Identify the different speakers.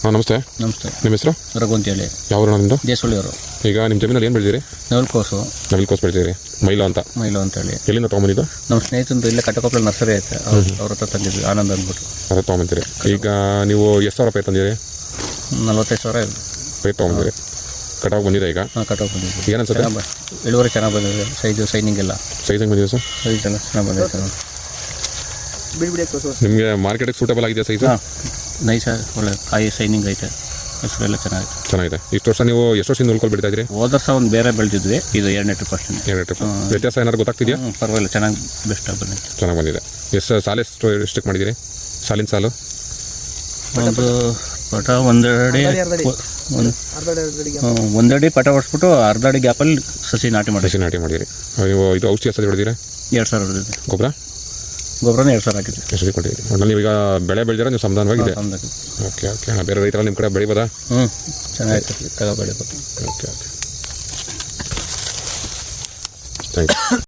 Speaker 1: ಹಾಂ ನಮಸ್ತೆ.
Speaker 2: ನಮಸ್ತೆ.
Speaker 1: ನಿಮ್ಮ ಹೆಸರು?
Speaker 2: ರಘು ಅಂತೇಳಿ.
Speaker 1: ಯಾವ ಊರು ನಿಮ್ಮದು?
Speaker 2: ದೇಸಳ್ಳಿಯವರು.
Speaker 1: ಈಗ ನಿಮ್ಮ ಜಮೀನಲ್ಲಿ ಏನು ಬೆಳೆದಿರಿ?
Speaker 2: ನವಿಲ್ಕೋಸು
Speaker 1: ಬೆಳೆದಿರಿ. ಮೈಲೋ ಅಂತೇಳಿ. ಎಲ್ಲಿಂದ ತೊಗೊಂಬಂದಿದ್ದು?
Speaker 2: ನಮ್ಮ ಸ್ನೇಹಿತಂದು ಇಲ್ಲೇ ಕಟ್ಟಕೊಪ್ಪಳ ನರ್ಸರಿ ಐತೆ, ಅವ್ರ ಹತ್ರ ತಂದಿದ್ವಿ, ಆನಂದ್ ಅಂದ್ಬಿಟ್ಟು.
Speaker 1: ಅದೇ ತೊಗೊಂಬಂತೀರಿ. ಈಗ ನೀವು ಎಷ್ಟು ಸಾವಿರ ರೂಪಾಯಿ ತಂದಿರಿ?
Speaker 2: 45,000
Speaker 1: ರೂಪಾಯಿ ತೊಗೊಂಬಂದಿರಿ. ಕಟಾವು ಬಂದಿದೆ ಈಗ?
Speaker 2: ಹಾಂ, ಕಟಾವು ಬಂದಿದೆ.
Speaker 1: ಏನು ಅನ್ಸುತ್ತೆ?
Speaker 2: ಇಳುವರಿ ಚೆನ್ನಾಗಿ ಬಂದಿದೆ. ಸೈನಿಂಗ್ ಎಲ್ಲ
Speaker 1: ಸೈಜಿಂಗ್ ಬಂದಿದೆ ಸರ್?
Speaker 2: ಸೈಜ್ ಚೆನ್ನಾಗಿ ಬಂದಿದೆ.
Speaker 1: ನಿಮಗೆ ಮಾರ್ಕೆಟಿಗೆ ಸೂಟಬಲ್ ಆಗಿದೆ ಸೈಜ್?
Speaker 2: ಹಾಂ, ನೈಸ್, ಒಳ್ಳೆ ಕಾಯಿ ಸೈನಿಂಗ್ ಐತೆ, ಹೆಸರೆಲ್ಲ ಚೆನ್ನಾಗಿದೆ.
Speaker 1: ಇಷ್ಟು ವರ್ಷ ನೀವು ಎಷ್ಟು ವರ್ಷದಿಂದ ಉಳ್ಕೊಂಡು ಬಿಡ್ತಾ ಇದ್ರಿ?
Speaker 2: ಹೋದ ವರ್ಷ ಒಂದು ಬೇರೆ ಬೆಳೆದಿದ್ವಿ, ಇದು 2ನೇ ಟ್ರಿಪ್ ಅಷ್ಟೇ.
Speaker 1: ವ್ಯತ್ಯಾಸ ಏನಾದ್ರು ಗೊತ್ತಾಗ್ತಿದೆಯಾ?
Speaker 2: ಪರವಾಗಿಲ್ಲ, ಚೆನ್ನಾಗಿ ಬೆಸ್ಟ್ ಆಗಿ ಬಂದಿದೆ.
Speaker 1: ಚೆನ್ನಾಗಿ ಬಂದಿದೆ. ಎಷ್ಟು ಸಾಲ ಎಷ್ಟಕ್ಕೆ ಮಾಡಿದ್ದೀರಿ? ಸಾಲಿನ ಸಾಲು
Speaker 2: ಒಂದು ಪಟ ಒಂದಡಿ ಪಟ ಹೊಡ್ಸ್ಬಿಟ್ಟು ಅರ್ಧ ಅಡಿ ಗ್ಯಾಪಲ್ಲಿ ಸಸಿ ನಾಟಿ
Speaker 1: ಮಾಡಿರಿ. ನೀವು ಇದು ಔಷಧಿ ಸಸಿ ಹೊಡೆದಿರಿ?
Speaker 2: 2,000 ಹೊಡೆದಿದೆ.
Speaker 1: ಗೊಬ್ಬರನ
Speaker 2: 2,000 ಹಾಕಿದ್ವಿ.
Speaker 1: ಎಷ್ಟು ಕೊಟ್ಟಿದ್ದೀರಿ? ಒಟ್ಟಲ್ಲಿ ನೀವು ಈಗ ಬೆಳೆ ಬೆಳೆದಿರ ನೀವು ಸಮಾಧಾನವಾಗಿದೆ? ಓಕೆ. ಬೇರೆ ರೈತರಲ್ಲಿ ನಿಮ್ಮ ಕಡೆ ಬೆಳಿಬೋದಾ?
Speaker 2: ಚೆನ್ನಾಗಿತ್ತು, ಬೆಳಿಬೋದು.
Speaker 1: ಓಕೆ. Thank you.